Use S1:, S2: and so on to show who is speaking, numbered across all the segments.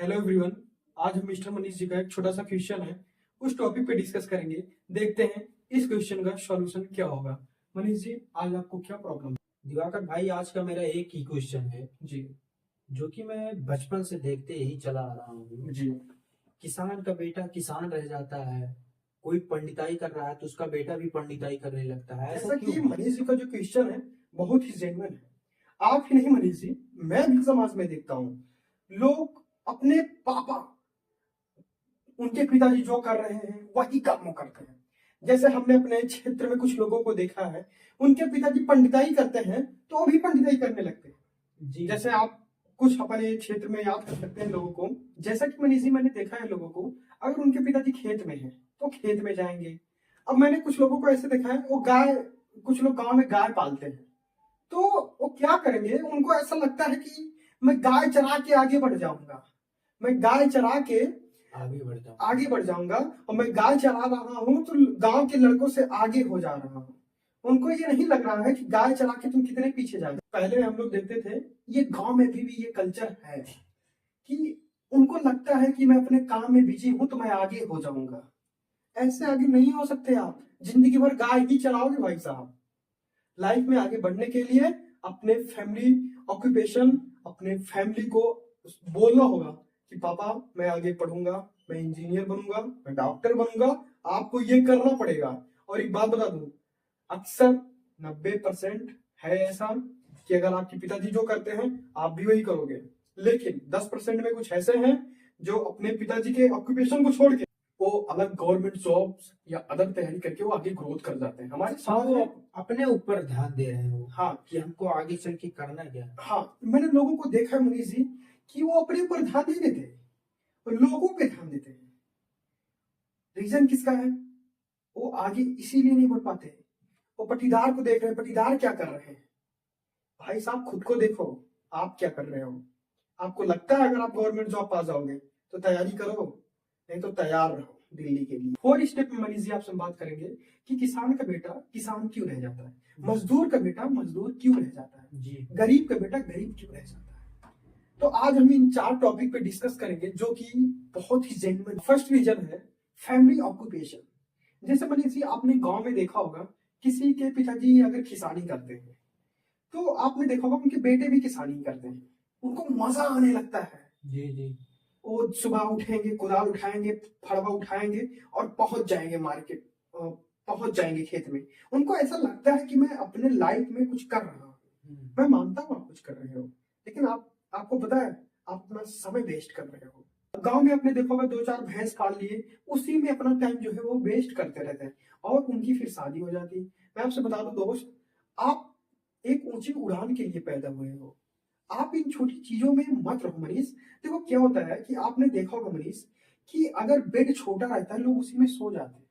S1: Hello everyone. आज हम mister Manish ji का एक छोटा सा क्वेश्चन है, उस टॉपिक पे डिस्कस करेंगे। देखते हैं इस क्वेश्चन का सॉल्यूशन क्या होगा। मनीष जी, आज आपको क्या प्रॉब्लम
S2: दिवाकर भाई, आज का मेरा एक ही क्वेश्चन है
S1: है? जी
S2: जो कि मैं बचपन से देखते ही चला आ रहा हूँ।
S1: जी
S2: किसान का बेटा किसान रह जाता है, कोई पंडिताई कर रहा है तो उसका बेटा भी पंडिताई करने लगता है। ऐसा
S1: जैसा
S2: क्यों?
S1: कि मनीष जी का जो क्वेश्चन है बहुत ही जेन्युइन है। आप ही नहीं मनीष जी, मैं भी समाज में देखता हूँ लोग अपने पापा, उनके पिताजी जो कर रहे हैं वही काम करते हैं। जैसे हमने अपने क्षेत्र में कुछ लोगों को देखा है, उनके पिताजी पंडिताई करते हैं तो वो भी पंडिताई करने लगते हैं।
S2: जी
S1: जैसे आप कुछ अपने क्षेत्र में याद कर सकते हैं लोगों को। जैसा कि मनीष जी, मैंने देखा है लोगों को, अगर उनके पिताजी खेत में हैं तो खेत में जाएंगे। अब मैंने कुछ लोगों को ऐसे देखा है, वो गाय, कुछ लोग गांव में गाय पालते हैं तो वो क्या करेंगे, उनको ऐसा लगता है कि मैं गाय चरा के आगे बढ़ जाऊंगा, मैं गाय चरा के आगे बढ़ जाऊंगा और मैं गाय चरा रहा हूँ तो गांव के लड़कों से आगे हो जा रहा हूँ। उनको ये नहीं लग रहा है कि गाय चरा के तुम कितने पीछे जाओगे। पहले हम लोग देखते थे, ये गांव में भी ये कल्चर है कि उनको लगता है कि मैं अपने काम में बिजी हूं तो मैं आगे हो जाऊंगा। ऐसे आगे नहीं हो सकते आप, जिंदगी भर गाय ही चलाओगे भाई साहब। लाइफ में आगे बढ़ने के लिए अपने फैमिली ऑक्यूपेशन, अपने फैमिली को बोलना होगा कि पापा मैं आगे पढ़ूंगा, मैं इंजीनियर बनूंगा, मैं डॉक्टर बनूंगा, आपको ये करना पड़ेगा। और एक बात बता दूं, अक्सर 90% है ऐसा कि अगर आपके पिताजी जो करते हैं आप भी वही करोगे, लेकिन 10% में कुछ ऐसे हैं जो अपने पिताजी के ऑक्यूपेशन को छोड़ के वो अलग गवर्नमेंट जॉब्स या अदर तैयारी करके वो आगे ग्रोथ कर जाते हैं। हमारे
S2: हाँ,
S1: समाज
S2: वो
S1: में
S2: अपने ऊपर ध्यान दे रहे हो।
S1: हाँ
S2: कि हमको आगे चल के करना क्या है।
S1: हाँ, मैंने लोगों को देखा है मनीष जी कि वो अपने ऊपर ध्यान नहीं देते, वो लोगों पे ध्यान देते हैं। रीजन किसका है? वो आगे इसीलिए नहीं बढ़ पाते। वो पटीदार को देख रहे हैं, पटीदार क्या कर रहे हैं। भाई साहब खुद को देखो, आप क्या कर रहे हो। आपको लगता है अगर आप गवर्नमेंट जॉब पा जाओगे तो तैयारी करो, नहीं तो तैयार रहो दिल्ली के लिए। 4 स्टेप में मनीष जी आपसे बात करेंगे कि किसान का बेटा किसान क्यों रह जाता है, मजदूर का बेटा मजदूर क्यों रह जाता है,
S2: जी
S1: गरीब का बेटा गरीब क्यों रह जाता है। तो आज हम इन 4 टॉपिक पे डिस्कस करेंगे जो कि बहुत ही जेन्युइन। फर्स्ट रीजन है फैमिली ऑक्यूपेशन। जैसे मनीष जी, आपने गांव में देखा होगा किसी के पिताजी अगर किसानी करते हैं तो आपने देखा होगा उनके बेटे भी किसानी करते हैं, उनको मजा आने लगता है।
S2: जी जी
S1: वो सुबह उठेंगे, कुदाल उठाएंगे, फड़वा उठाएंगे और पहुंच जाएंगे मार्केट, पहुंच जाएंगे खेत में। उनको ऐसा लगता है कि मैं अपने लाइफ में कुछ कर रहा हूँ। मैं मानता हूँ आप कुछ कर रहे हो, लेकिन आपको पता है आप अपना समय वेस्ट कर रहे हो। गांव में आपने देखा होगा 2-4 भैंस पाल लिए, उसी में अपना टाइम जो है वो वेस्ट करते रहते हैं और उनकी फिर शादी हो जाती है। मैं आपसे बता दूं दोस्त, आप एक ऊंची उड़ान के लिए पैदा हुए हो, आप इन छोटी चीजों में मत रहो मनीष। देखो क्या होता है कि आपने देखा होगा मनीष कि अगर बेड छोटा रहता है लोग उसी में सो जाते हैं।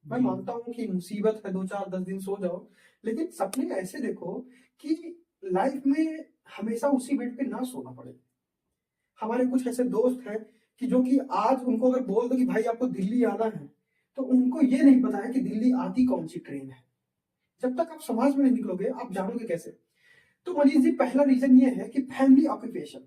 S1: मैं मानता हूं कि मुसीबत है, 2-4-10 दिन सो जाओ, लेकिन सपने ऐसे देखो कि लाइफ में हमेशा उसी बेड पे ना सोना पड़े। हमारे कुछ ऐसे दोस्त हैं कि जो कि आज उनको अगर बोल दो कि भाई आपको दिल्ली आना है तो उनको ये नहीं पता है कि दिल्ली आती कौन सी ट्रेन है। जब तक आप समाज में नहीं निकलोगे आप जानोगे कैसे। तो मनीष जी, पहला रीजन ये है कि फैमिली ऑक्यूपेशन,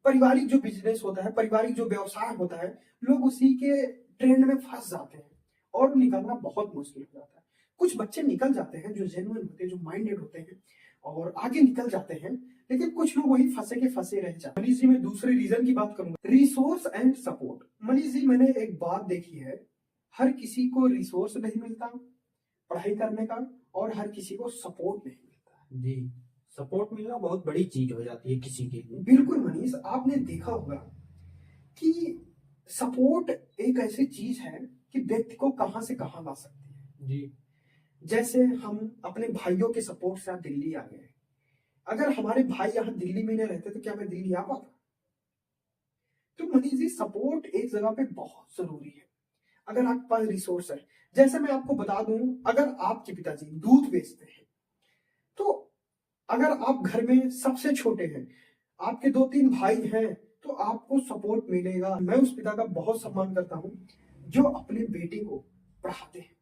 S1: पारिवारिक जो बिजनेस होता है, पारिवारिक जो व्यवसाय होता है, लोग उसी के ट्रेंड में फंस जाते हैं और निकलना बहुत मुश्किल हो जाता है। कुछ बच्चे निकल जाते हैं जो जेन्युइन होते हैं, जो माइंडेड होते हैं और आगे निकल जाते हैं, लेकिन कुछ लोग वही फंसे के फंसे रह जाते हैं। मनीष जी, मैं दूसरे रीजन की बात करूंगा, resource and support. Manish ji, मैंने एक बात देखी है, हर किसी को रिसोर्स नहीं मिलता पढ़ाई करने का और हर किसी को सपोर्ट नहीं मिलता।
S2: जी सपोर्ट मिलना बहुत बड़ी चीज हो जाती है किसी के लिए।
S1: बिल्कुल मनीष, आपने देखा होगा कि सपोर्ट एक ऐसी चीज है कि व्यक्ति को कहां से कहां ला सकती है।
S2: जी
S1: जैसे हम अपने भाइयों के सपोर्ट से यहाँ दिल्ली आ गए, अगर हमारे भाई यहाँ दिल्ली में नहीं रहते तो क्या मैं दिल्ली आ पाता? तो मनीष जी, सपोर्ट एक जगह पे बहुत जरूरी है। अगर आपके पास रिसोर्स है, जैसे मैं आपको बता दूं, अगर आपके पिताजी दूध बेचते हैं तो अगर आप घर में सबसे छोटे हैं, आपके 2-3 भाई हैं, तो आपको सपोर्ट मिलेगा। मैं उस पिता का बहुत सम्मान करता हूं जो अपने बेटे को पढ़ाते हैं,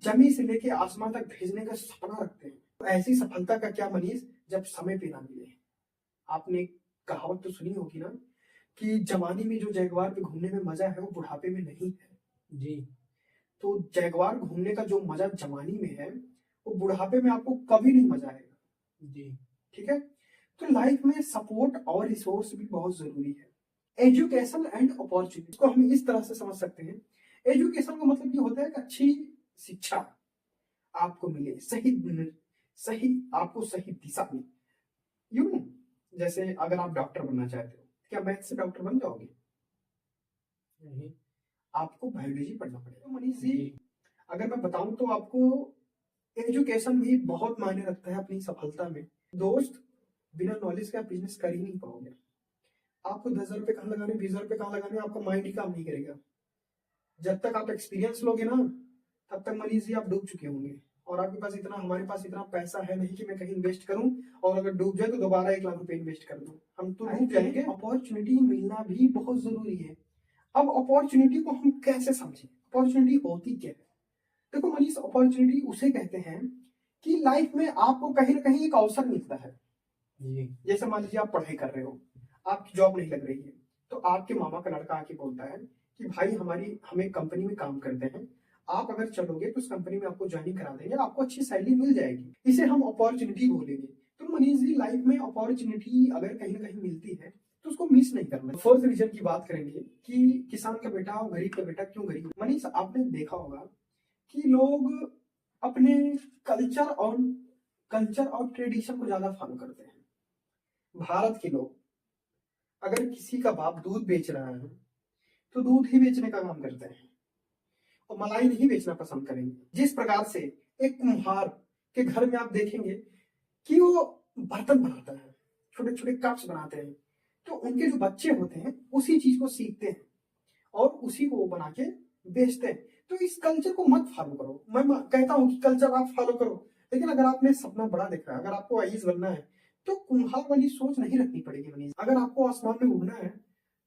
S1: जमीन से लेके आसमान तक भेजने का सपना रखते हैं। तो ऐसी सफलता का क्या मनीष जब समय पे ना मिले। आपने कहावत तो सुनी होगी ना कि जवानी में जो जैगवार पे घूमने में मजा है वो बुढ़ापे में नहीं है।
S2: जी।
S1: तो जैगवार घूमने का जो मजा जवानी में है वो बुढ़ापे में आपको कभी नहीं मजा आएगा।
S2: जी।
S1: ठीक है। तो लाइफ में सपोर्ट और रिसोर्स भी बहुत जरूरी है। एजुकेशन एंड अपॉर्चुनिटी को हम इस तरह से समझ सकते हैं। एजुकेशन का मतलब ये होता है कि अच्छी शिक्षा आपको मिले, सही आपको सही दिशा मिले। जैसे अगर आप डॉक्टर बनना चाहते हो, क्या मैथ से डॉक्टर बन जाओगे?
S2: नहीं।
S1: आपको बायोलॉजी पढ़ना पड़ेगा। तो मनीष जी,
S2: जी।
S1: अगर मैं बताऊं तो आपको एजुकेशन भी बहुत मायने रखता है अपनी सफलता में। दोस्त, बिना नॉलेज के आप बिजनेस कर ही नहीं पाओगे। आपको 10,000 रुपए कहाँ लगाने, 20,000 रुपए कहाँ लगाने, आपका माइंड ही काम नहीं करेगा। जब तक आप एक्सपीरियंस लोगे ना, तब तक मनीष जी आप डूब चुके होंगे। और आपके पास इतना, हमारे पास इतना पैसा है नहीं कि मैं कहीं इन्वेस्ट करूं और अगर डूब जाए तो दोबारा 1 लाख रुपए इन्वेस्ट कर दूं। हम तो डूब जाएंगे। अपॉर्चुनिटी मिलना भी बहुत जरूरी है। अब अपॉर्चुनिटी को हम कैसे समझें? अपॉर्चुनिटी होती क्या है? देखो मनीष, अपॉर्चुनिटी उसे कहते हैं कि लाइफ में आपको कहीं ना कहीं एक अवसर मिलता है।
S2: जी।
S1: जैसे मान लीजिए आप पढ़ाई कर रहे हो, आपकी जॉब नहीं लग रही है, तो आपके मामा का लड़का आके बोलता है कि भाई हमें कंपनी में काम करते हैं, आप अगर चलोगे तो उस कंपनी में आपको ज्वाइनिंग करा देंगे, आपको अच्छी सैलरी मिल जाएगी। इसे हम अपॉर्चुनिटी बोलेंगे। तो मनीष जी, लाइफ में अपॉर्चुनिटी अगर कहीं ना कहीं मिलती है तो उसको मिस नहीं करना। फोर्थ रीजन की बात करेंगे कि किसान का बेटा और गरीब का बेटा क्यों गरीब। मनीष, आपने देखा होगा कि लोग अपने कल्चर और ट्रेडिशन को ज्यादा फॉलो करते हैं। भारत के लोग, अगर किसी का बाप दूध बेच रहा है तो दूध ही बेचने का काम करते हैं और मलाई नहीं बेचना पसंद करेंगे। जिस प्रकार से एक कुम्हार के घर में आप देखेंगे कि वो बर्तन बनाता है, छोटे छोटे कप्स बनाते हैं, तो उनके जो बच्चे होते हैं उसी चीज को सीखते हैं और उसी को वो बना के बेचते हैं। तो इस कल्चर को मत फॉलो करो। मैं कहता हूँ कि कल्चर आप फॉलो करो, लेकिन अगर आपने सपना बड़ा देखा है, अगर आपको आईएएस बनना है, तो कुम्हार वाली सोच नहीं रखनी पड़ेगी मनीष। अगर आपको आसमान में उड़ना है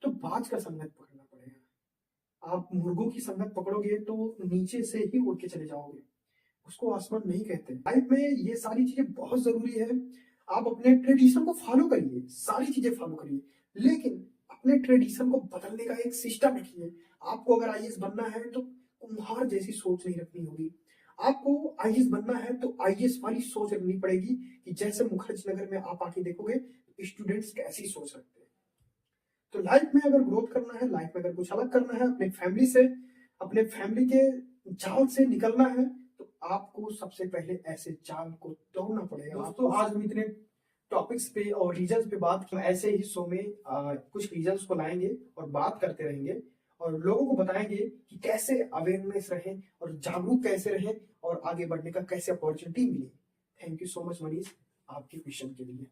S1: तो बाज का संगत पकड़ना पड़ेगा। आप मुर्गों की संगत पकड़ोगे तो नीचे से ही उड़ के चले जाओगे, उसको आसमान नहीं कहते। लाइफ में ये सारी चीजें बहुत जरूरी है। आप अपने ट्रेडिशन को फॉलो करिए, सारी चीजें फॉलो करिए, लेकिन अपने ट्रेडिशन को बदलने का एक सिस्टम रखिए। आपको अगर आईएएस बनना है तो कुम्हार जैसी सोच नहीं रखनी होगी। आपको आईएएस बनना है तो आईएएस वाली सोच रखनी पड़ेगी कि जैसे मुखर्जी नगर में आप आके देखोगे स्टूडेंट्स कैसी सोच रखते हैं। तो लाइफ में अगर ग्रोथ करना है, लाइफ में अगर कुछ अलग करना है, अपने फैमिली के जाल से निकलना है, तो आपको सबसे पहले ऐसे जाल को तोड़ना पड़ेगा। दोस्तों, आज हम इतने टॉपिक्स पे और रीजंस पे बात की। ऐसे ही शो में कुछ रीजंस को लाएंगे और बात करते रहेंगे और लोगों को बताएंगे कि कैसे अवेयरनेस रहे और जागरूक कैसे रहे और आगे बढ़ने का कैसे अपॉर्चुनिटी मिले। Thank you so much Manish, आपके क्वेश्चन के लिए।